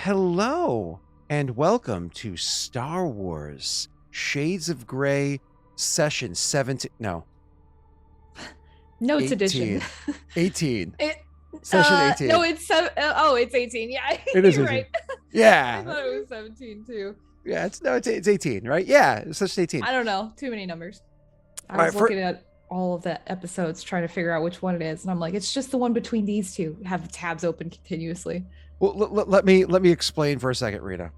Hello, and welcome to Star Wars Shades of Grey Session 17. No, Notes edition. 18. 18. It, Session 18. no, it's it's 18. Yeah, It is you're 18. right. I Yeah. thought it was 17 too. Yeah, it's 18, right? Yeah, it's Session 18. I don't know. Too many numbers. I All was right, looking at all of the episodes trying to figure out which one it is, and I'm like, it's just the one between these two. Have the tabs open continuously. Well, let me explain for a second, Rita.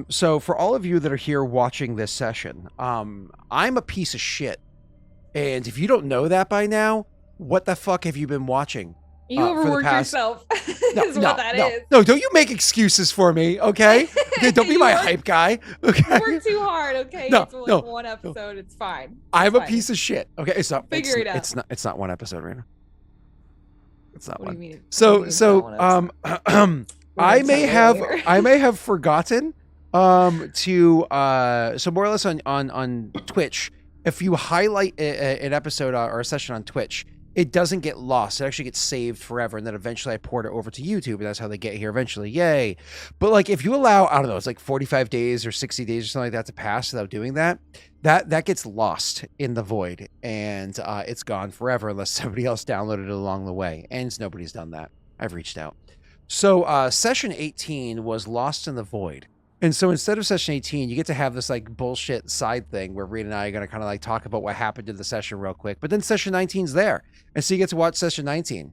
So for all of you that are here watching this session, I'm a piece of shit. And if you don't know that by now, what the fuck have you been watching? You overworked yourself. Is what that is. No, don't you make excuses for me, okay? Okay, don't be my hype guy. Okay. You work too hard, okay? No, it's like one episode, it's fine. I'm a piece of shit. Okay, it's not. Figure it out. It's not one episode, Rena. It's not what one. Do you mean? I may have forgotten to so more or less on Twitch, if you highlight an episode or a session on Twitch, it doesn't get lost. It actually gets saved forever, and then eventually I port it over to YouTube, and that's how they get here eventually. Yay. But like if you allow, I don't know, it's like 45 days or 60 days or something like that to pass without doing that, that gets lost in the void, and it's gone forever unless somebody else downloaded it along the way, and nobody's done that. I've reached out. So session 18 was Lost in the Void. And so instead of session 18, you get to have this like bullshit side thing where Reed and I are going to kind of like talk about what happened in the session real quick. But then session 19's there. And so you get to watch session 19.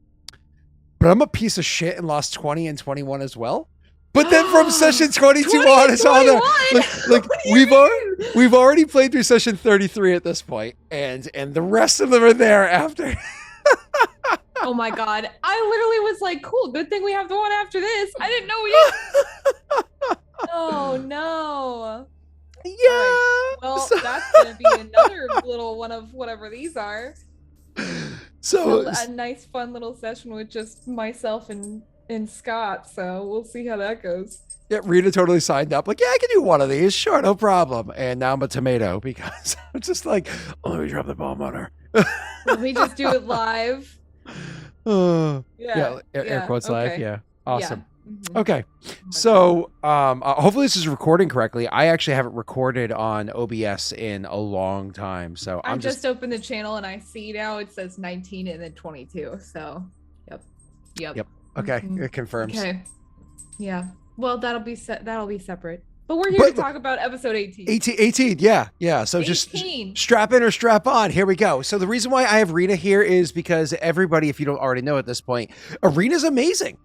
But I'm a piece of shit and lost 20 and 21 as well. But then from session 22 on, it's all the like we've already played through session 33 at this point, and the rest of them are there after. Oh my god. I literally was like, cool, good thing we have the one after this. I didn't know we did. Oh no. Yeah. Right. Well, that's gonna be another little one of whatever these are. So a nice fun little session with just myself and Scott, so we'll see how that goes. Yeah, Rita totally signed up. Like, yeah, I can do one of these. Sure, no problem. And now I'm a tomato because I'm just like, oh, let me drop the bomb on her. Let me just do it live. Air quotes okay. live. Yeah. Awesome. Yeah. Mm-hmm. Okay. So hopefully this is recording correctly. I actually haven't recorded on OBS in a long time. So I just opened the channel and I see now it says 19 and then 22. So yep. Okay. It confirms. Okay. Yeah. Well, that'll be separate. But we're here to talk about episode 18. 18, yeah. So 18. Just strap in or strap on. Here we go. So the reason why I have Rena here is because everybody, if you don't already know at this point, Rena's amazing.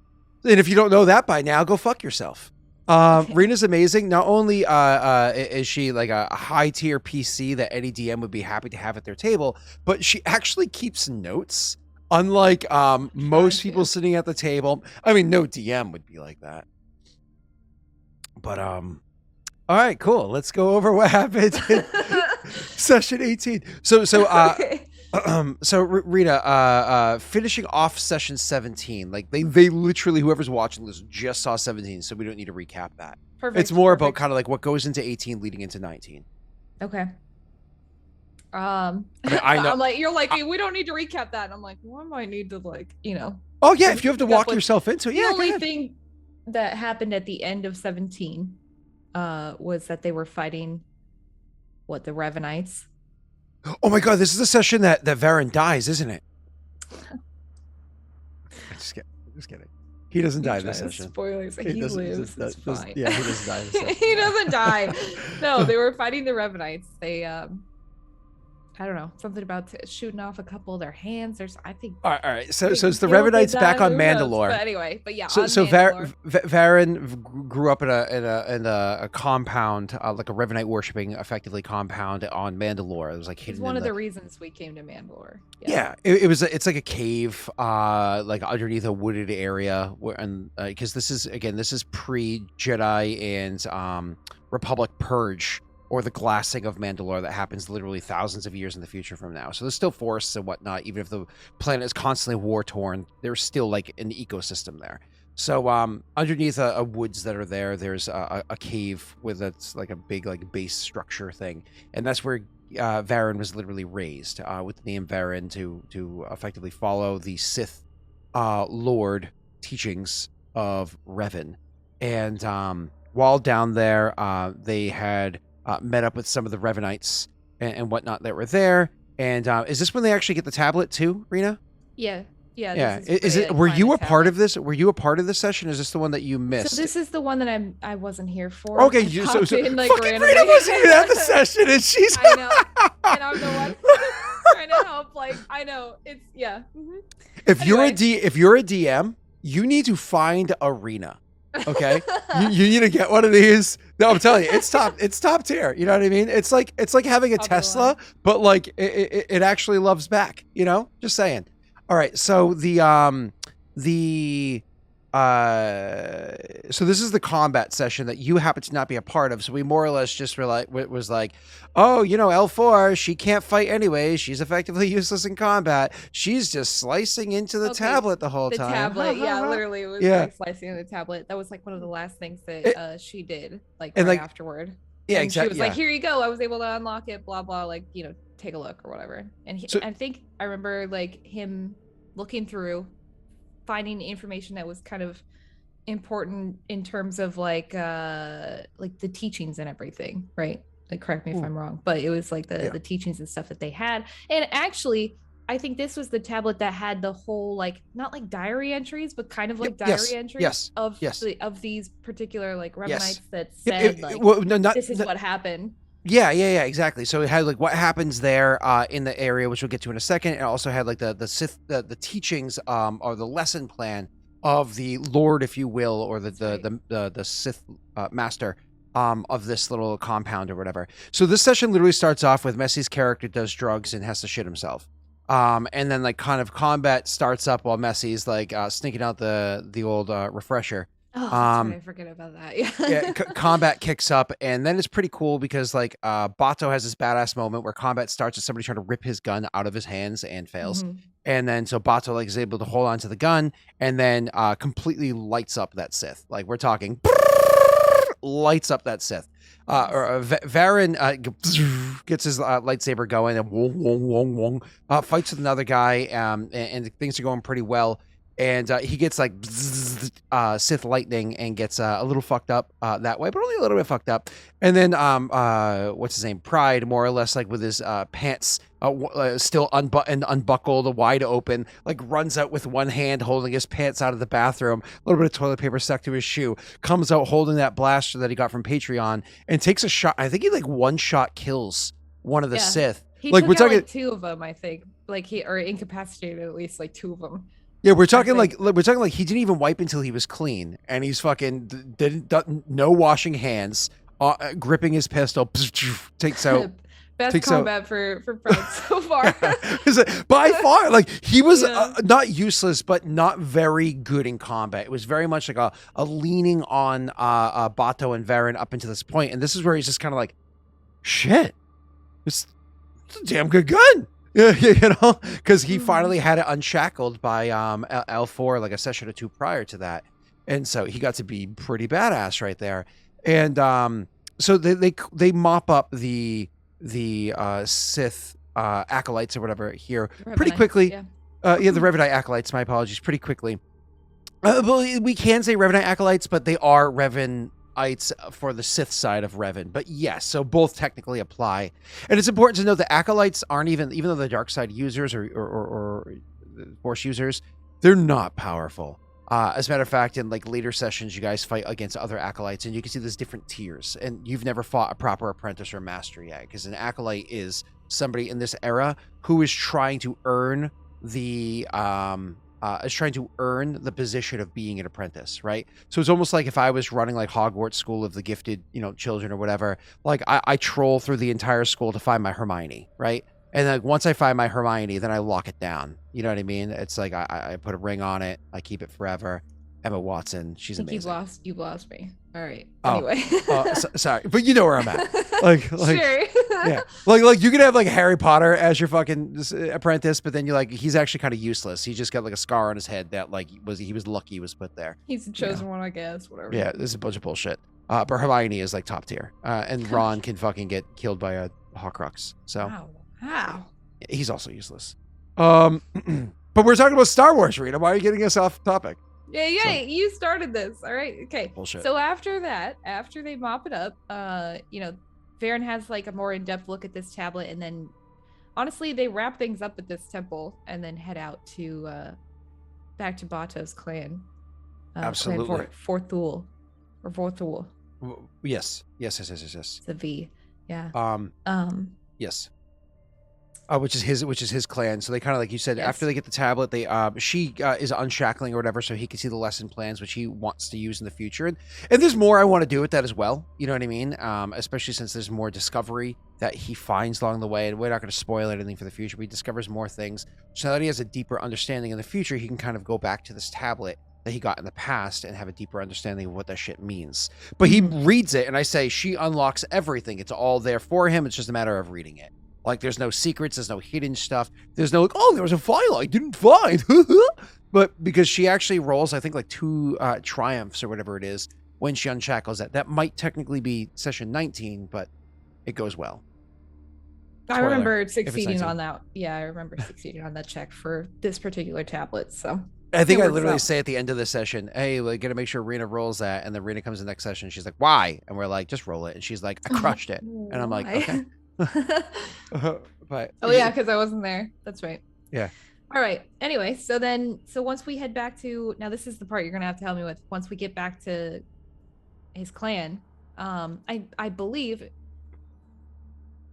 And if you don't know that by now, go fuck yourself. Rena's amazing. Not only is she like a high tier PC that any DM would be happy to have at their table, but she actually keeps notes. Unlike most people sitting at the table. I mean, no DM would be like that. But all right, cool. Let's go over what happened in session 18. So Rita, finishing off session 17, like they literally, whoever's watching this just saw 17, so we don't need to recap that. Perfect. It's more about kind of like what goes into 18 leading into 19. Okay. I know. I'm like, you're like, we don't need to recap that. And I'm like, well, I might need to Oh yeah, if you have to walk yourself into it. The only thing that happened at the end of 17 was that they were fighting the Revenites. Oh my god, this is the session that Varen dies, isn't it? Just kidding. He doesn't die this session. Spoilers. He lives. It's fine. Yeah, he doesn't die this session. He doesn't die. No, they were fighting the Revenites. They I don't know, something about shooting off a couple of their hands. I think. All right. So it's the Revenites back on Mandalore. But anyway, but yeah. So Varen grew up in a compound, like a Revenite worshipping, effectively compound on Mandalore. It was like hidden. It's one of the reasons we came to Mandalore. Yeah, it's like a cave, like underneath a wooded area, because this is pre Jedi and Republic purge. Or the glassing of Mandalore that happens literally thousands of years in the future from now. So there's still forests and whatnot. Even if the planet is constantly war-torn, there's still like an ecosystem there. So underneath a woods that are there, there's a cave with it's like a big like base structure thing. And that's where Varen was literally raised with the name Varen to effectively follow the Sith Lord teachings of Revan. And while down there, they had met up with some of the Revenites and whatnot that were there. And is this when they actually get the tablet too, Rena? Yeah. Yeah. Yeah. This is Is where it? they, Were find you the a part of tablet. this? Were you a part of this session? Is this the one that you missed? So this is the one that I wasn't here for. Okay, I popped in, like, fucking randomly. Rena wasn't even at the session, and she's. I know. And I'm the one trying to help. Like, I know. It's, yeah. If you're Anyway. if you're a DM, you need to find Arena. Okay, you need to get one of these. No, I'm telling you, it's top tier. You know what I mean? It's like having a I'll be Tesla, but like it actually loves back. You know, just saying. All right, so so this is the combat session that you happen to not be a part of. So we more or less just were like, was like, oh, you know, L4, she can't fight anyway. She's effectively useless in combat. She's just slicing into the tablet the whole time. The tablet, yeah, literally, it was like slicing in the tablet. That was like one of the last things that she did, like right afterward. Yeah, and exactly. She was like, "Here you go. I was able to unlock it. Blah blah. Like, you know, take a look or whatever." And I think I remember like him looking through, finding information that was kind of important in terms of like the teachings and everything, right? Like, correct me if I'm wrong, but it was like the teachings and stuff that they had. And actually, I think this was the tablet that had the whole, like, not like diary entries, but kind of like diary entries of these particular like Revenites that said this is what happened. Yeah, exactly. So it had like what happens there in the area, which we'll get to in a second. It also had like the Sith, the teachings, or the lesson plan of the Lord, if you will, or the Sith master of this little compound or whatever. So this session literally starts off with Messy's character does drugs and has to shit himself. And then like kind of combat starts up while Messy's like sneaking out the old refresher. Oh, that's right. I forget about that. Yeah. Combat kicks up, and then it's pretty cool because like Bato has this badass moment where combat starts with somebody trying to rip his gun out of his hands and fails. And then so Bato like is able to hold on to the gun and then completely lights up that Sith. Like, we're talking lights up that Sith. Varen gets his lightsaber going and fights with another guy, and things are going pretty well. And he gets like Sith lightning and gets a little fucked up that way, but only a little bit fucked up. And then what's his name? Pride, more or less, like with his pants still unbuttoned, unbuckled, wide open, like runs out with one hand holding his pants out of the bathroom, a little bit of toilet paper stuck to his shoe, comes out holding that blaster that he got from Patreon and takes a shot. I think he like one shot kills one of the Sith. He like, took we're talking like two of them, I think, like he or incapacitated at least like two of them. Yeah, we're talking like he didn't even wipe until he was clean, and he's fucking no washing hands, gripping his pistol, takes out. Best combat for Fred so far. By far, like he was not useless, but not very good in combat. It was very much like a leaning on Bato and Varen up until this point, and this is where he's just kind of like, shit, it's a damn good gun. Yeah, you know, because he finally had it unshackled by L4 like a session or two prior to that, and so he got to be pretty badass right there. And so they mop up the Sith acolytes or whatever here pretty quickly. The Revenite acolytes. My apologies. Pretty quickly. But we can say Revenite acolytes, but they are Revenites for the Sith side of Revan. But yes, so both technically apply. And it's important to note that acolytes aren't even though they're dark side users or Force users, they're not powerful. As a matter of fact, in like later sessions, you guys fight against other acolytes, and you can see there's different tiers. And you've never fought a proper apprentice or master yet, because an acolyte is somebody in this era who is trying to earn the position of being an apprentice, right? So it's almost like if I was running like Hogwarts School of the Gifted, children or whatever, like I troll through the entire school to find my Hermione, right? And like once I find my Hermione, then I lock it down. You know what I mean? It's like I put a ring on it, I keep it forever. Emma Watson, she's amazing. You've lost me. All right. Oh, anyway. Sorry, but you know where I'm at. Like, sure. Yeah. Like you could have like Harry Potter as your fucking apprentice, but then you're like, he's actually kind of useless. He just got like a scar on his head that like he was lucky he was put there. He's the chosen one, I guess. Whatever. Yeah, this is a bunch of bullshit. But Hermione is like top tier, and Ron can fucking get killed by a Horcrux. So. Wow. He's also useless. But we're talking about Star Wars, Rita. Why are you getting us off topic? Yeah, you started this. All right. Okay. Bullshit. So after that, after they mop it up, Varen has like a more in-depth look at this tablet, and then honestly, they wrap things up at this temple and then head out to back to Bato's clan. Absolutely. Clan Forthul. Or Vorthul. Yes. It's a V. Yeah. Yes. Which is his clan. So they kind of, like you said, after they get the tablet, they she is unshackling or whatever, so he can see the lesson plans which he wants to use in the future. And there's more I want to do with that as well. You know what I mean? Especially since there's more discovery that he finds along the way, and we're not going to spoil anything for the future. But he discovers more things, so that he has a deeper understanding in the future. He can kind of go back to this tablet that he got in the past and have a deeper understanding of what that shit means. But he reads it, and I say she unlocks everything. It's all there for him. It's just a matter of reading it. Like, there's no secrets, there's no hidden stuff. There's no, like, oh, there was a file I didn't find. But because she actually rolls, I think, like 2 triumphs or whatever it is when she unshackles that. That might technically be session 19, but it goes well. Spoiler, I remember succeeding on that. Yeah, I remember succeeding on that check for this particular tablet, so. I think I literally say at the end of the session, hey, we got to make sure Rena rolls that. And then Rena comes in the next session. She's like, why? And we're like, just roll it. And she's like, I crushed it. And I'm like, okay. But oh yeah, because I wasn't there. That's right. Yeah. All right. Anyway, so once we head back to, now this is the part you're gonna have to help me with. Once we get back to his clan, I believe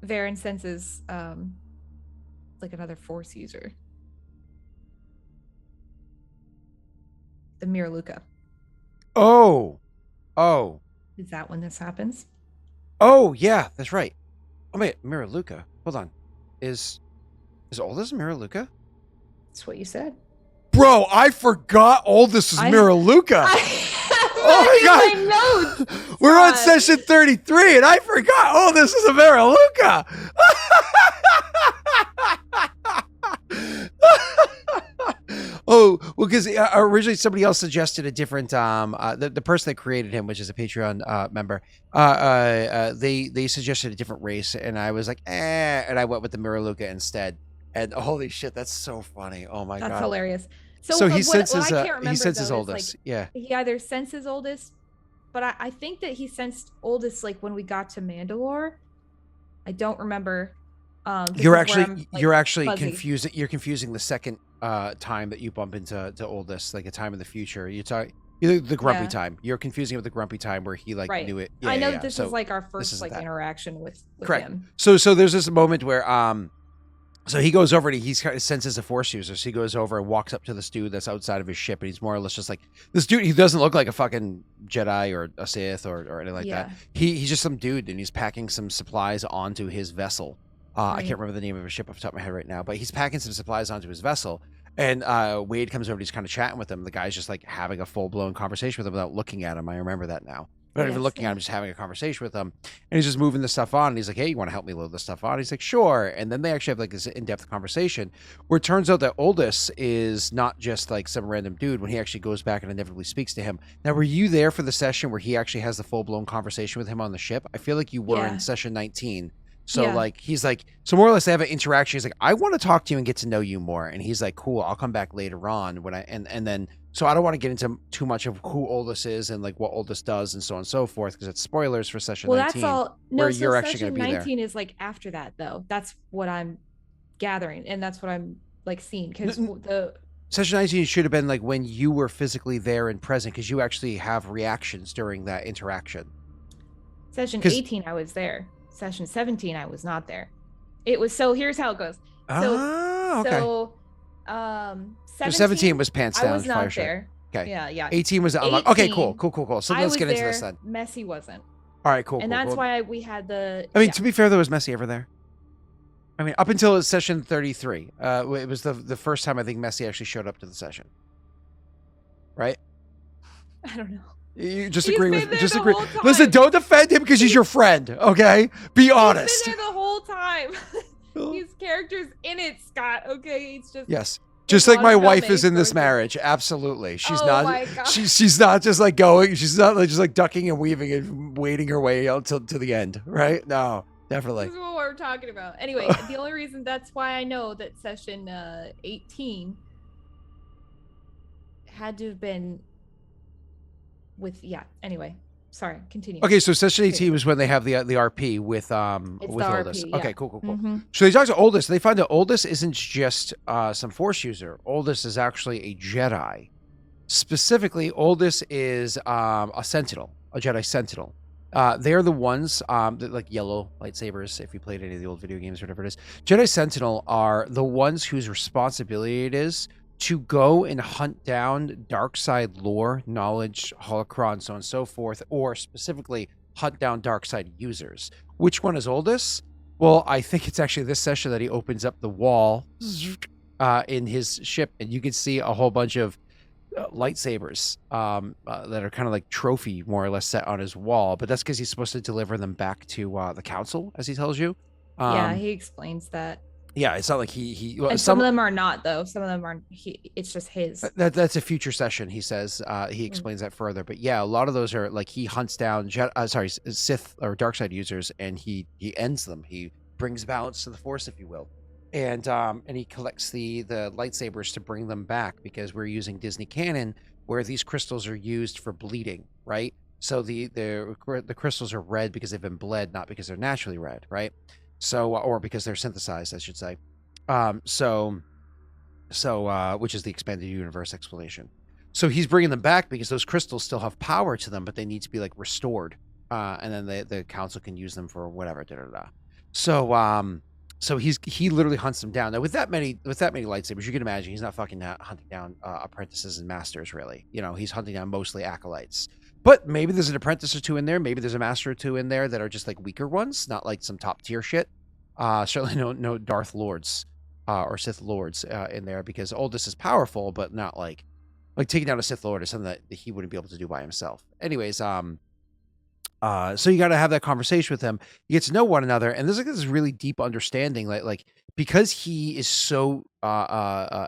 Varen senses like another Force user, the Miraluka. Oh, is that when this happens? Oh yeah, that's right. Oh wait, Miraluka. Hold on. Is Aldous Miraluka? That's what you said. Bro, I forgot Aldous is Miraluka. Oh my god. We're on session 33 and I forgot Aldous is a Miraluka. Oh, well, because originally somebody else suggested a different, the person that created him, which is a Patreon member, they suggested a different race, and I was like, and I went with the Miraluka instead. And holy shit, that's so funny. Oh my god, that's hilarious. So he senses Aldous. Like, yeah, he either senses Aldous, but I think that he sensed Aldous like when we got to Mandalore. I don't remember. You're actually confusing. You're confusing the second time that you bump into Aldous, like a time in the future. You talk the grumpy time. You're confusing it with the grumpy time where he like knew it. Yeah, I know this is like our first like interaction with him. So there's this moment where so he goes over and he senses a Force user. So he goes over and walks up to this dude that's outside of his ship, and he's more or less just like this dude. He doesn't look like a fucking Jedi or a Sith or anything like that. He's just some dude, and he's packing some supplies onto his vessel. I can't remember the name of his ship off the top of my head right now, but he's packing some supplies onto his vessel. And Wade comes over and he's kind of chatting with him. The guy's just like having a full-blown conversation with him without looking at him. I remember that now. Not even looking at him, just having a conversation with him. And he's just moving the stuff on. And he's like, hey, you want to help me load this stuff on? He's like, sure. And then they actually have like this in-depth conversation where it turns out that Aldous is not just like some random dude when he actually goes back and inevitably speaks to him. Now, were you there for the session where he actually has the full-blown conversation with him on the ship? I feel like you were in session 19. So like, he's like, so more or less they have an interaction. He's like, I want to talk to you and get to know you more. And he's like, cool, I'll come back later on when and then, so I don't want to get into too much of who Aldous is and like what Aldous does and so on and so forth, because it's spoilers for session 19. Well, that's all. No, where so you're actually going to be there. 19 is like after that though. That's what I'm gathering. And that's what I'm like seeing. Because the session 19 should have been like when you were physically there and present, because you actually have reactions during that interaction. Session 18, I was there. Session 17, I was not there. It was, so here's how it goes. So 17 was pants down. I was not there. Okay. Yeah. 18 was unlocked. Okay, cool. So let's get into this then. Messy wasn't. All right, cool. And that's why we had the. I mean, to be fair, though, was Messy ever there? I mean, up until session 33, it was the first time I think Messy actually showed up to the session. Right? I don't know. You just agree. Listen, don't defend him because he's your friend, okay? Be honest. He's been there the whole time. His character's in it, Scott. Okay, it's just. Yes. Just like my wife is in this marriage, absolutely. She's not. She's not just like going. She's not like just like ducking and weaving and waiting her way out to the end, right? No, definitely. This is what we're talking about. Anyway, the only reason that's why I know that session 18 had to have been Anyway, sorry, continue. Okay, so session 18 was when they have the RP with It's with the Oldest. RP, yeah. Okay, cool. Mm-hmm. So they talk to Oldest. They find that Oldest isn't just some Force user. Oldest is actually a Jedi. Specifically, Oldest is a Sentinel, a Jedi Sentinel. They're the ones that, like yellow lightsabers. If you played any of the old video games or whatever it is, Jedi Sentinel are the ones whose responsibility it is to go and hunt down dark side lore, knowledge, holocron, so on and so forth, or specifically hunt down dark side users. Which one is Oldest? Well, I think it's actually this session that he opens up the wall in his ship, and you can see a whole bunch of lightsabers that are kind of like trophy, more or less, set on his wall. But that's because he's supposed to deliver them back to the council, as he tells you. Yeah, he explains that. Yeah, it's not like he and some of them are not, though. Some of them are it's just his. That's a future session, he says. He explains that further. But yeah, a lot of those are like he hunts down Sith or dark side users, and he ends them. He brings balance to the Force, if you will. And he collects the lightsabers to bring them back, because we're using Disney canon where these crystals are used for bleeding, right? So the crystals are red because they've been bled, not because they're naturally red, right? So or because they're synthesized, I should say. So which is the expanded universe explanation. So he's bringing them back because those crystals still have power to them, but they need to be like restored, and then the council can use them for whatever. So he literally hunts them down. Now with that many lightsabers, you can imagine he's not fucking hunting down apprentices and masters, really. You know, he's hunting down mostly acolytes. But maybe there's an apprentice or two in there. Maybe there's a master or two in there that are just like weaker ones, not like some top tier shit. Certainly no Darth Lords or Sith Lords in there, because Oldest is powerful, but not like taking down a Sith Lord is something that he wouldn't be able to do by himself. Anyways, so you got to have that conversation with him. You get to know one another, and there's like this really deep understanding, like because he is so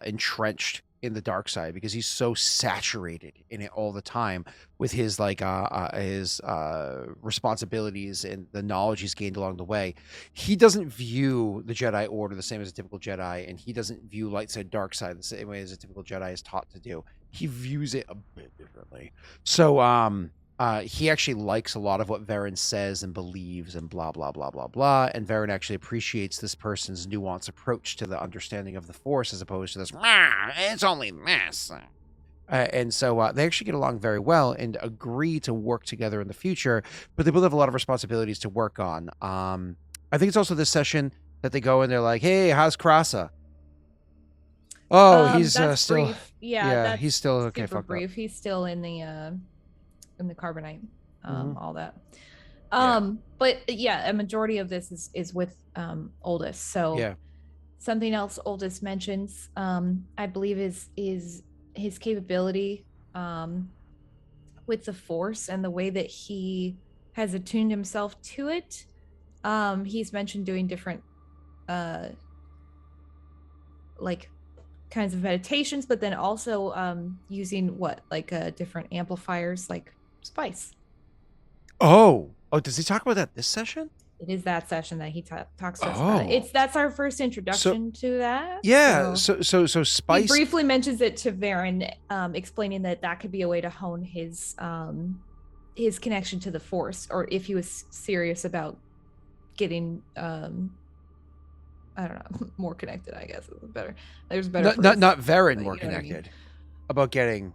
entrenched in the dark side, because he's so saturated in it all the time with his responsibilities and the knowledge he's gained along the way. He doesn't view the Jedi Order the same as a typical Jedi, and he doesn't view light side, dark side the same way as a typical Jedi is taught to do. He views it a bit differently. So he actually likes a lot of what Varen says and believes and blah, blah, blah, blah, blah. And Varen actually appreciates this person's nuanced approach to the understanding of the Force, as opposed to this, it's only this. And so they actually get along very well and agree to work together in the future, but they both have a lot of responsibilities to work on. I think it's also this session that they go and they're like, hey, how's Krasa? Oh, he's still brief. Yeah, he's still okay. Super brief. Up. He's still in the carbonite, all that. But yeah, a majority of this is with Oldest. So yeah, something else Oldest mentions, I believe, is his capability with the Force and the way that he has attuned himself to it. He's mentioned doing different like kinds of meditations, but then also using different amplifiers like spice. Oh, does he talk about that this session? It is that session that he talks to us about it. That's our first introduction to that. Yeah. So spice. He briefly mentions it to Varen, explaining that could be a way to hone his connection to the Force, or if he was serious about getting I don't know, more connected, I guess is better. There's a better. Not Varen more connected. I mean? About getting.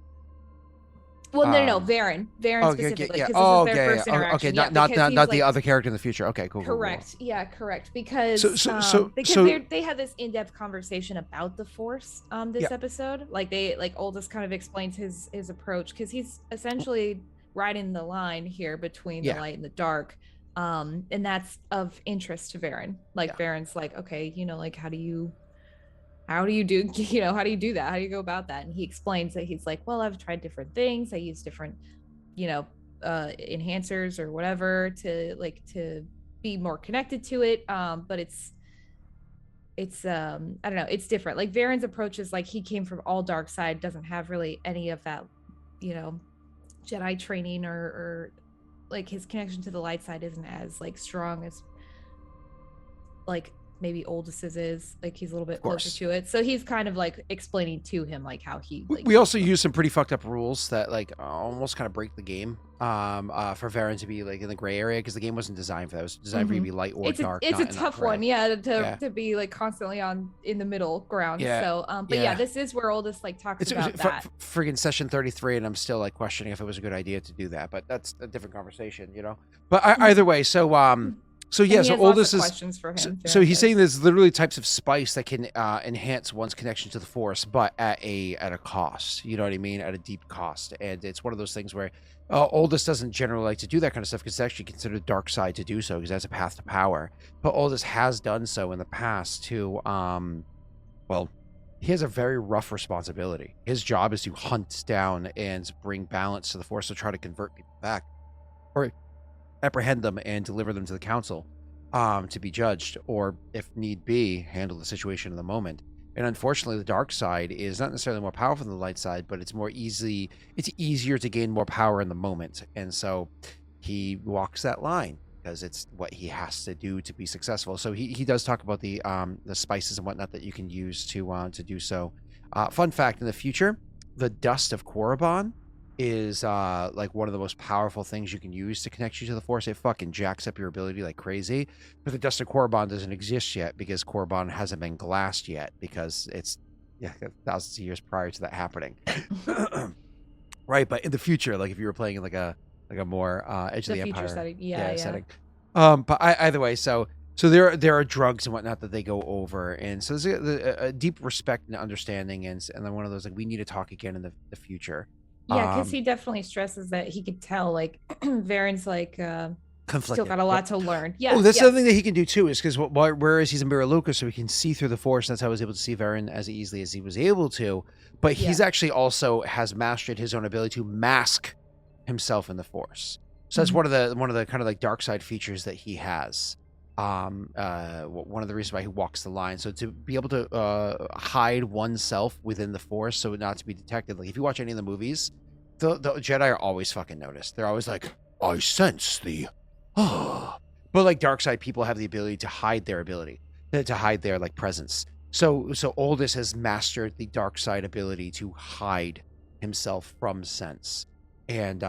Well, no, Varen specifically, because this is their first interaction. Okay, not the other character in the future. Okay, cool. Correct. Cool. Yeah, correct. Because they had this in-depth conversation about the Force this episode. Oldest kind of explains his approach, because he's essentially riding the line here between the light and the dark. And that's of interest to Varen. Varen's like, okay, how do you do that? How do you go about that? And he explains that he's like, well, I've tried different things. I use different, enhancers or whatever to be more connected to it. But it's I don't know, it's different. Like Varen's approach is like, he came from all dark side, doesn't have really any of that, Jedi training or like his connection to the light side isn't as strong as maybe Oldys's is. Like he's a little bit Of closer course. to it, so he's kind of like explaining to him like how he like We also used them. use some pretty fucked up rules that like almost kind of break the game. For Varen to be like in the gray area because the game wasn't designed for that. It was designed for you to be light or dark, It's a not in that tough one, gray. yeah, Yeah. to be like constantly on in the middle ground. Yeah. So, but yeah, Yeah. this is where Oldys like talks It's about that. friggin' session 33, and I'm still like questioning if it was a good idea to do that, but that's a different conversation, you know. But either way, so yeah, And he so has lots Oldys of is questions for him. so he's says. saying there's literally types of spice that can enhance one's connection to the Force, but at a cost. You know what I mean? At a deep cost, and it's one of those things where Oldys doesn't generally like to do that kind of stuff because it's actually considered dark side to do so because that's a path to power. But Oldys has done so in the past to well, he has a very rough responsibility. His job is to hunt down and bring balance to the Force to try to convert people back or apprehend them and deliver them to the council to be judged, or if need be, handle the situation in the moment. And unfortunately, the dark side is not necessarily more powerful than the light side, but it's easier to gain more power in the moment. And so he walks that line because it's what he has to do to be successful. So he does talk about the spices and whatnot that you can use to do so. Fun fact: in the future, the dust of Korriban is like one of the most powerful things you can use to connect you to the Force. It fucking jacks up your ability like crazy. But the dust of Korriban doesn't exist yet because Korriban hasn't been glassed yet because it's thousands of years prior to that happening. Right, but in the future, like if you were playing in like a more Edge of the Empire setting. setting. But either way, so there are drugs and whatnot that they go over, and so there's a deep respect and understanding, and then one of those like we need to talk again in the future. Yeah, because he definitely stresses that he could tell like Varen's like still got a lot to learn. Yeah. Oh, that's the other thing that he can do too, is because whereas he's in Miraluka, so he can see through the Force. That's how I was able to see Varen as easily as he was able to. But he's actually also has mastered his own ability to mask himself in the Force. So that's one of the kind of like dark side features that he has. One of the reasons why he walks the line. So to be able to hide oneself within the Force, so not to be detected. Like if you watch any of the movies, the Jedi are always fucking noticed. They're always like, I sense the but like dark side people have the ability to hide their ability, to hide their like presence. So Oldys has mastered the dark side ability to hide himself from sense, and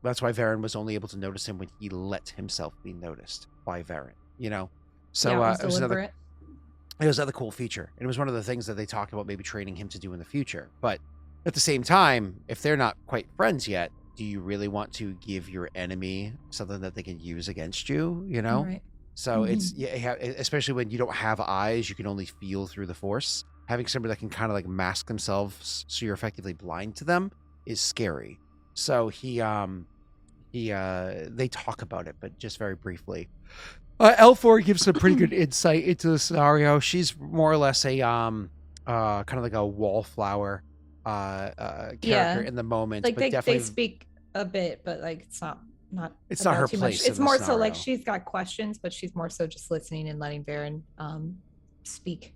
that's why Varen was only able to notice him when he let himself be noticed by Varen. You know, so it was another cool feature, and it was one of the things that they talked about maybe training him to do in the future. But at the same time, if they're not quite friends yet, do you really want to give your enemy something that they can use against you? You know, right. So it's especially when you don't have eyes, you can only feel through the Force. Having somebody that can kind of like mask themselves, so you're effectively blind to them, is scary. So they talk about it, but just very briefly. L4 gives some pretty good insight into the scenario. She's more or less a kind of like a wallflower character in the moment. Like but they speak a bit, but like it's not her place. It's more so like she's got questions, but she's more so just listening and letting Varen speak.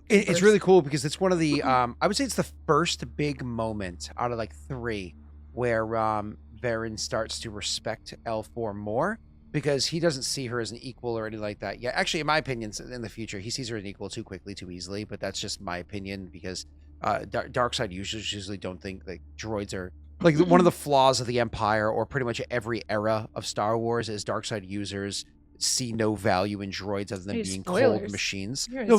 It's really cool because it's one of the I would say it's the first big moment out of like 3 where Varen starts to respect L4 more, because he doesn't see her as an equal or anything like that. Yeah, actually, in my opinion, in the future, he sees her as an equal too quickly, too easily. But that's just my opinion, because dark side users usually don't think like droids are like one of the flaws of the Empire, or pretty much every era of Star Wars, is dark side users see no value in droids other than being cold machines. No,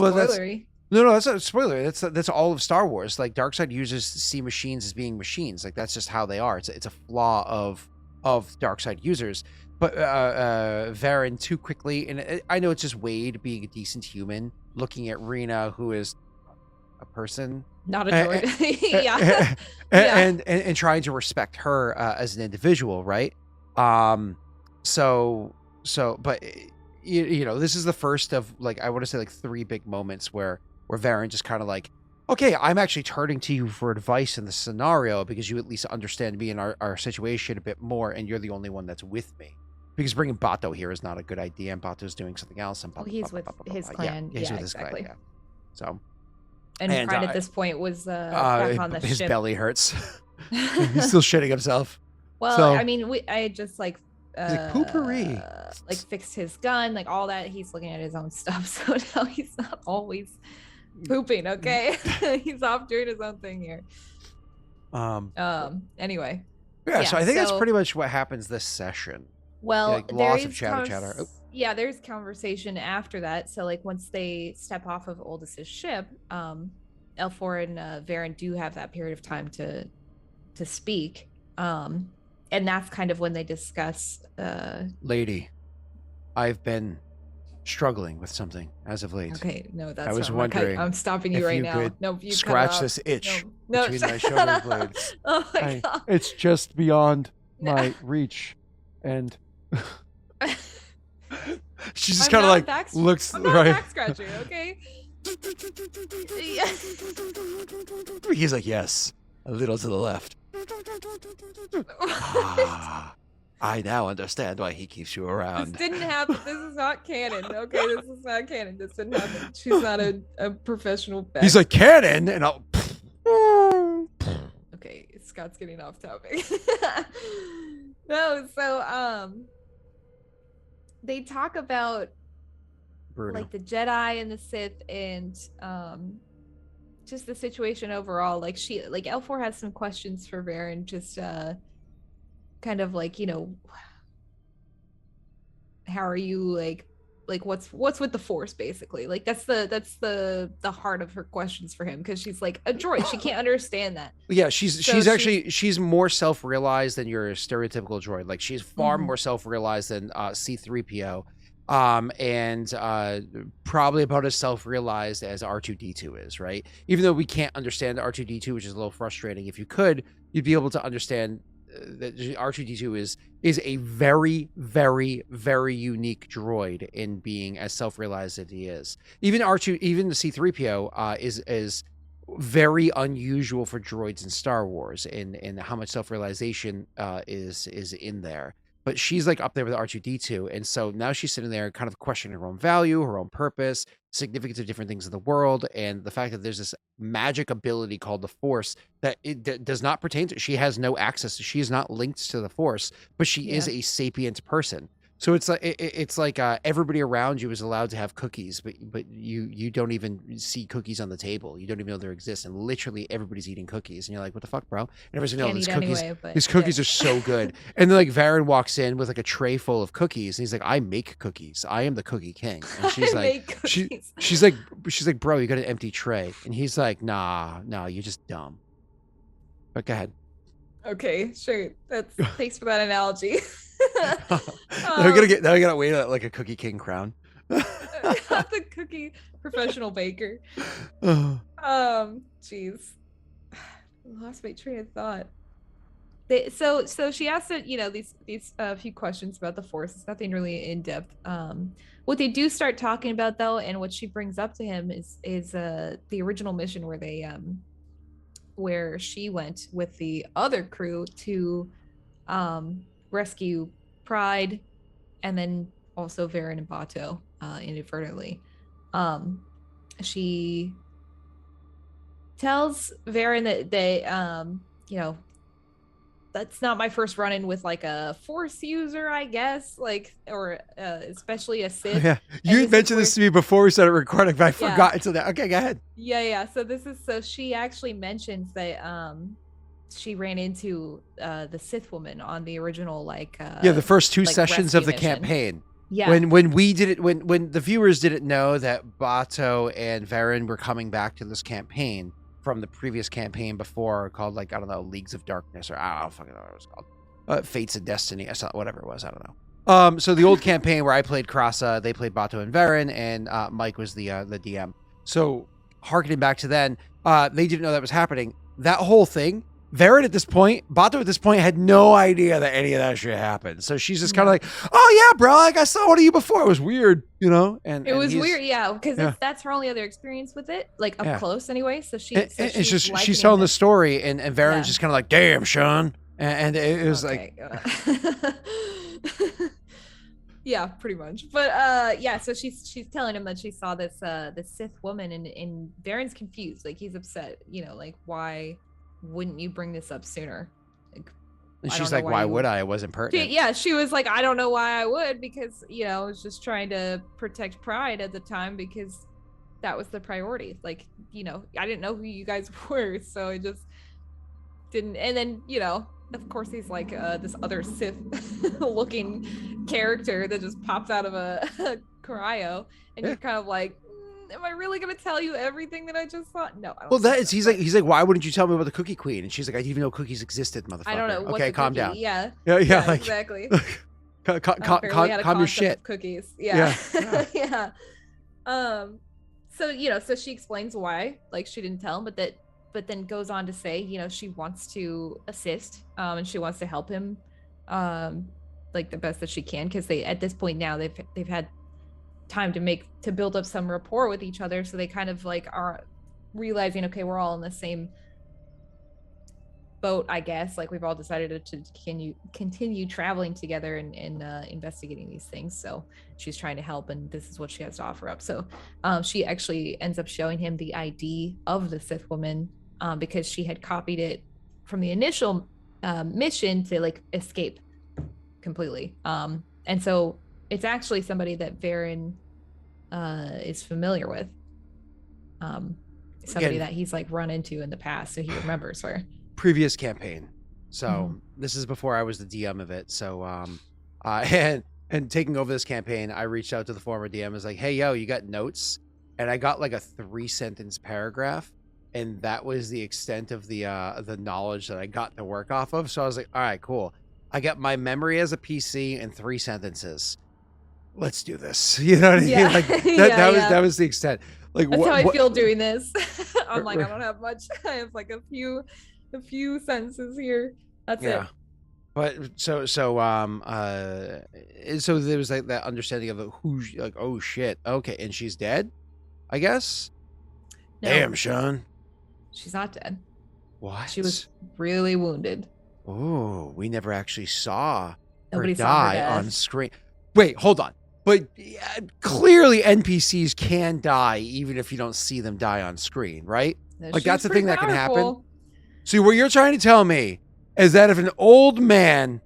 that's not a spoiler. That's all of Star Wars. Like dark side users see machines as being machines. Like that's just how they are. It's a flaw of dark side users. But Varen too quickly, and I know it's just Wade being a decent human, looking at Rena, who is a person, not a droid, and trying to respect her as an individual, right? But you know, this is the first of like, I want to say like 3 big moments where Varen just kind of like, okay, I'm actually turning to you for advice in the scenario because you at least understand me and our situation a bit more, and you're the only one that's with me. Because bringing Bato here is not a good idea, and Bato's doing something else. And he's with his clan. Yeah, he's with his clan. Yeah. So, and Pride at this point was back on the his ship. belly hurts. He's still shitting himself. Well, I mean, I just like He's like, poopery. like fixed his gun, like all that. He's looking at his own stuff, so now he's not always pooping. Okay, he's off doing his own thing here. Anyway. Yeah, so I think that's pretty much what happens this session. Well, like, lots of chatter. Oh. Yeah, there's conversation after that. So like once they step off of Oldis's ship, L4 and Varen do have that period of time to speak. And that's kind of when they discuss Lady, I've been struggling with something as of late. Okay, no, that's I was wondering. I'm stopping you right now. No, you scratch this itch between my shoulder blades. Oh my God. It's just beyond my reach, and she's just kind of like looks I'm not back scratching, okay? He's like, yes, a little to the left. I now understand why he keeps you around. This didn't happen. This is not canon. Okay, this is not canon. This didn't happen. She's not a professional. He's like, canon, and I'll. Okay, Scott's getting off topic. No, so they talk about Bruno. like the Jedi and the Sith and just the situation overall. Like L4 has some questions for Varen, just kind of like, you know, how are you like what's with the Force, basically. Like that's the heart of her questions for him, because she's like a droid, she can't understand that. Yeah, she's more self-realized than your stereotypical droid. Like she's far more self-realized than C-3PO, and probably about as self-realized as R2-D2 is, right? Even though we can't understand R2-D2, which is a little frustrating. If you could, you'd be able to understand that R2-D2 is a very, very, very unique droid in being as self-realized as he is. Even the C-3PO is very unusual for droids in Star Wars, in how much self-realization is in there. But she's like up there with R2-D2, and so now she's sitting there kind of questioning her own value, her own purpose, significance of different things in the world, and the fact that there's this magic ability called the Force that does not pertain to. She has no access. She is not linked to the Force, but she is a sapient person. So it's like everybody around you is allowed to have cookies, but you don't even see cookies on the table. You don't even know they exist, and literally everybody's eating cookies, and you're like, what the fuck, bro? And everybody's like, no, these cookies are so good. And then like Varen walks in with like a tray full of cookies, and he's like, I make cookies. I am the cookie king. And she's like, she's like, bro, you got an empty tray. And he's like, nah, you're just dumb. But go ahead. Okay, sure. Thanks for that analogy. Now we gotta wait like a cookie king crown. The cookie professional baker. Jeez, lost my train of thought. So she asked it, you know, these few questions about the Force. It's nothing really in depth. What they do start talking about though, and what she brings up to him is the original mission where they where she went with the other crew to rescue Pride, and then also Varen and Bato inadvertently. She tells Varen that they you know, that's not my first run-in with like a Force user, I guess, like, or especially a Sith. Yeah, you had mentioned this to me before we started recording, but I forgot until that. Okay, go ahead. Yeah. So she actually mentions that she ran into the Sith woman on the original the first two sessions of the campaign. Yeah. When we did it, when the viewers didn't know that Bato and Varen were coming back to this campaign from the previous campaign before, called like, I don't know, Leagues of Darkness, or I don't fucking know what it was called, Fates of Destiny, whatever it was, I don't know. So the old campaign where I played Krasa, they played Bato and Varen, and Mike was the DM. So harkening back to then, they didn't know that was happening. That whole thing, Varen at this point, Bato at this point had no idea that any of that shit happened. So she's just kind of like, oh yeah, bro, like I saw one of you before. It was weird, you know? And it was weird, yeah, because that's her only other experience with it, like up close anyway. So she's telling the story, and Varen's just kind of like, damn, Sean. And it was like... Yeah, pretty much. But so she's telling him that she saw this Sith woman, and Varen's confused. Like, he's upset, you know, like, why wouldn't you bring this up sooner? Like, And I she's don't know like, why why you would I? It wasn't pertinent. she was like, I don't know why I would, because, I was just trying to protect Pride at the time, because that was the priority. Like, I didn't know who you guys were, so I just didn't. And then, of course, he's like this other Sith looking character that just pops out of a cryo, and you're kind of like, am I really gonna tell you everything that I just saw? No, I don't. Well, that is, he's like, why wouldn't you tell me about the Cookie Queen? And she's like, I didn't even know cookies existed, motherfucker. I don't know. Okay, calm down. Yeah, like, exactly. calm your shit. Cookies. Yeah. Yeah. So so she explains why, like, she didn't tell him, but then goes on to say, she wants to assist, and she wants to help him, like, the best that she can, because they, at this point now, they've had time to build up some rapport with each other, so they kind of like are realizing, okay, we're all in the same boat, I guess. Like, we've all decided to continue traveling together and investigating these things. So she's trying to help, and this is what she has to offer up. So she actually ends up showing him the ID of the Sith woman, because she had copied it from the initial mission to, like, escape completely. And so it's actually somebody that Varen is familiar with. Somebody that he's, like, run into in the past, so he remembers her. Previous campaign. So this is before I was the DM of it. So and taking over this campaign, I reached out to the former DM. I was like, hey, yo, you got notes? And I got like a 3-sentence paragraph, and that was the extent of the knowledge that I got to work off of. So I was like, all right, cool. I got my memory as a PC and 3 sentences. Let's do this. You know what I mean? Yeah. Like that was the extent. Like, that's how I feel doing this. I'm like, I don't have much. I have like a few sentences here. That's it. But so there was like that understanding of who, like, oh shit, okay, and she's dead, I guess. No, damn, Sean. She's not dead. What? She was really wounded. Oh, we never actually saw Nobody her die on screen. Wait, hold on. But clearly NPCs can die even if you don't see them die on screen, right? Like, that's the thing that can happen. See, what you're trying to tell me is that if an old man...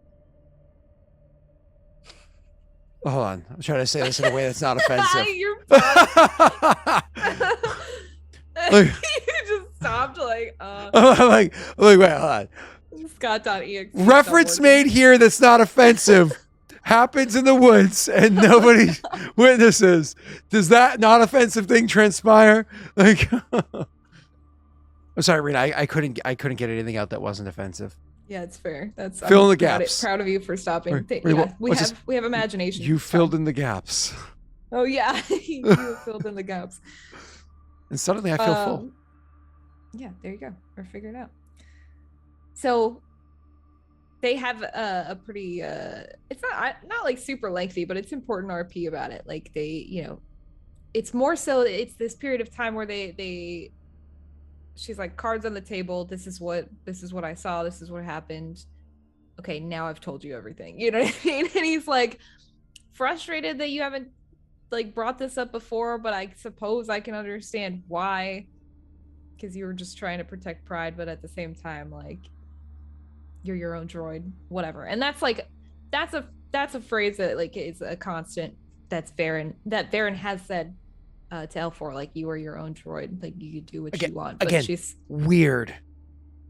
Oh, hold on. I'm trying to say this in a way that's not offensive. You just stopped, like... like, wait, hold on. Scott.exe. Reference made here that's not offensive happens in the woods and nobody witnesses. Does that not offensive thing transpire? Like... I'm sorry, Rena. I couldn't get anything out that wasn't offensive. Yeah, it's fair. That's fill in the gaps. Proud of you for stopping. We have imagination. You filled in the gaps. Oh yeah, you filled in the gaps. And suddenly I feel full. Yeah, there you go. We're figuring it out. So they have a pretty. It's not like super lengthy, but it's important RP about it. Like, they, it's more so it's this period of time where they. She's like, cards on the table. This is what I saw. This is what happened. Okay, now I've told you everything. You know what I mean? And he's like frustrated that you haven't, like, brought this up before, but I suppose I can understand why, because you were just trying to protect Pride, but at the same time, like, you're your own droid, whatever. And that's a phrase that, like, is a constant. That Varen has said. To L4, like, you are your own droid, like, you do what you want. But she's weird.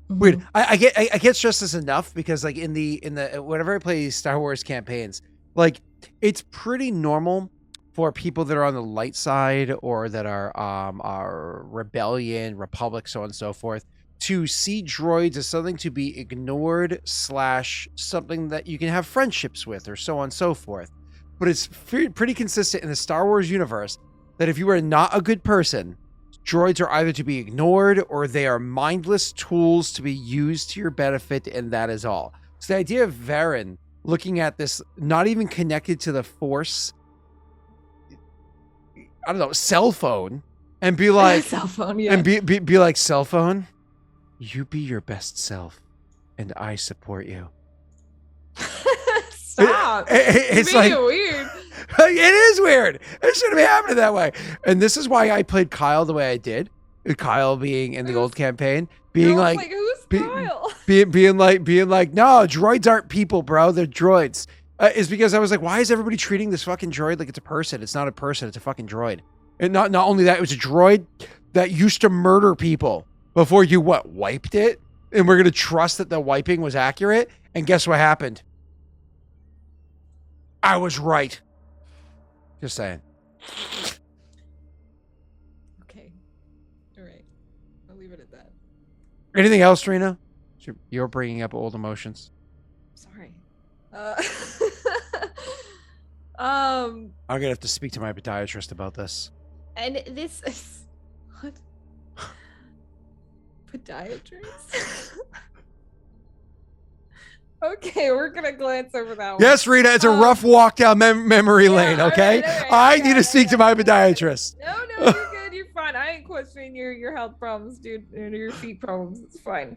Weird. I can't stress this enough, because, like, in the whenever I play these Star Wars campaigns, like, it's pretty normal for people that are on the light side or that are rebellion, republic, so on and so forth, to see droids as something to be ignored / something that you can have friendships with, or so on and so forth. But it's pretty consistent in the Star Wars universe that if you are not a good person, droids are either to be ignored or they are mindless tools to be used to your benefit, and that is all. So the idea of Varen looking at this, not even connected to the Force, I don't know, cell phone, and be like... cell phone, yeah. And be like, cell phone, you be your best self, and I support you. Stop. It's like weird. It is weird. It shouldn't be happening that way. And this is why I played Kyle the way I did. Kyle being in the old campaign, being like who's Kyle. being like, no, droids aren't people, bro. They're droids. Is because I was like, why is everybody treating this fucking droid like it's a person? It's not a person. It's a fucking droid. And not only that, it was a droid that used to murder people before you wiped it. And we're gonna trust that the wiping was accurate. And guess what happened? I was right. Just saying. Okay. All right. I'll leave it at that. Anything else, Rena? You're bringing up old emotions. Sorry. I'm gonna have to speak to my podiatrist about this. And this is what? Podiatrist? Okay, we're gonna glance over that one. Yes, Rita, it's a rough walk down memory lane, okay? All right, I need to speak to my podiatrist. No, you're good. You're fine. I ain't questioning your health problems, dude, and your feet problems. It's fine.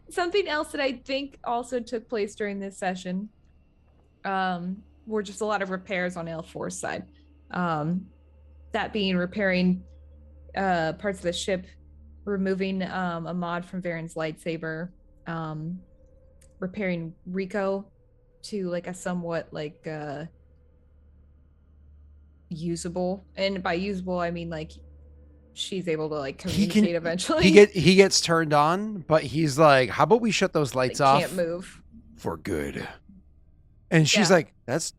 Something else that I think also took place during this session were just a lot of repairs on L4's side. That being repairing parts of the ship, removing a mod from Varen's lightsaber, repairing Rico to like a somewhat like usable, and by usable I mean like she's able to like communicate eventually. He gets turned on, but he's like, how about we shut those lights off? Can't move for good. And she's like, that's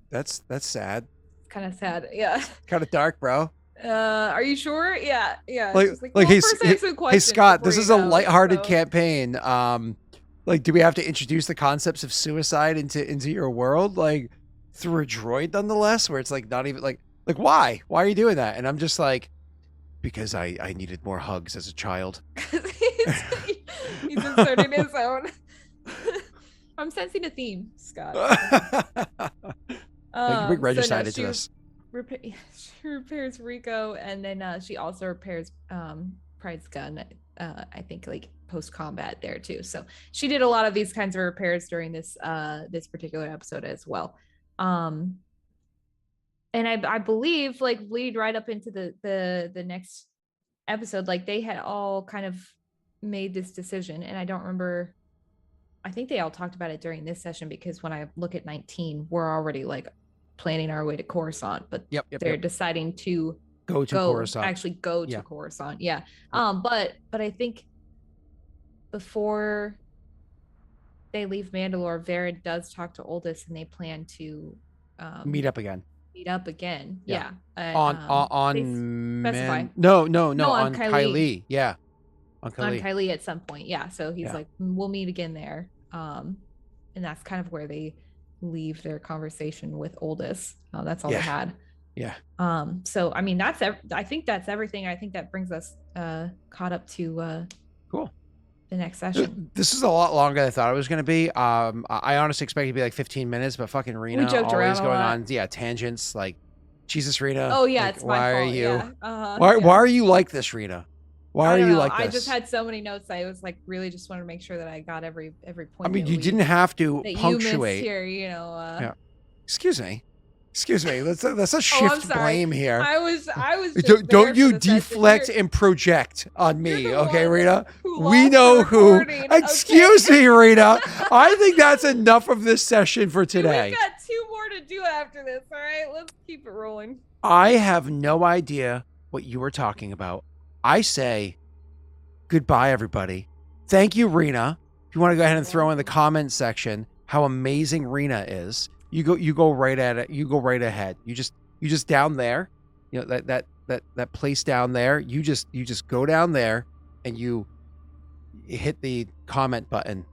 sad. Kind of sad. Yeah. Kind of dark, bro. Are you sure? Yeah. Hey Scott, this is a lighthearted campaign. Like, do we have to introduce the concepts of suicide into your world, like through a droid, nonetheless? Where it's like not even like why are you doing that? And I'm just like, because I needed more hugs as a child. He's inserting his own. I'm sensing a theme, Scott. Big regicide into this. She repairs Rico, and then she also repairs Pride's gun. I think like post combat there too. So she did a lot of these kinds of repairs during this this particular episode as well. And I believe like lead right up into the next episode, like they had all kind of made this decision, and I don't remember. I think they all talked about it during this session, because when I look at 19, we're already like planning our way to Coruscant, but they're deciding to go to Coruscant. Actually go to Coruscant. Yeah. But I think before they leave Mandalore, Varen does talk to Oldest, and they plan to meet up again. Yeah. On specify. No, on Kylie. Yeah. On Kylie at some point. Yeah. So he's like, we'll meet again there. And that's kind of where they leave their conversation with Oldest. That's all they had. Yeah. So I mean, I think that's everything. I think that brings us caught up to cool. The next session. This is a lot longer than I thought it was going to be. I honestly expected it to be like 15 minutes, but fucking Rena always going on tangents like, Jesus, Rena. Oh yeah, like, it's my fault. Are you? Yeah. Why are you like this, Rena? Why are you like this? I just had so many notes. I was like, really just wanted to make sure that I got every point. I mean, you didn't have to punctuate here, you know. Yeah. Excuse me. Let's a shift blame here. I was. Don't you deflect and project on me, okay, Rita? We know who. Excuse me, Rita. I think that's enough of this session for today. We've got 2 more to do after this. All right, let's keep it rolling. I have no idea what you were talking about. I say goodbye, everybody. Thank you, Rena. If you want to go ahead and throw in the comment section how amazing Rena is, you go right at it. You go right ahead. You just down there, you know, that place down there. You just go down there and you hit the comment button.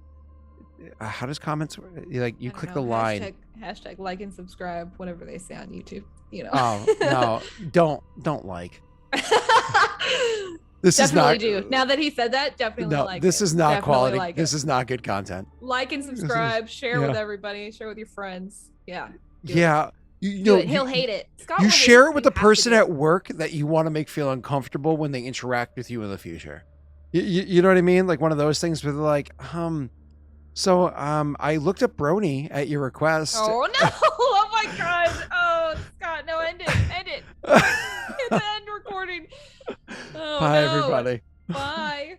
How does comments work? You click the line. Hashtag like and subscribe, whatever they say on YouTube. You know. Oh no! Don't like. This definitely is not. Do. Now that he said that, definitely no, like. This is not quality. Like this is not good content. Like and subscribe. Share with everybody. Share with your friends. Yeah. Yeah. He'll hate it. Scott you share it with the person at work that you want to make feel uncomfortable when they interact with you in the future. You know what I mean? Like one of those things where they're like, so I looked up Brony at your request. Oh no! Oh my god! Oh Scott, no, end it! Hit the end recording. Oh, Bye, everybody. Bye.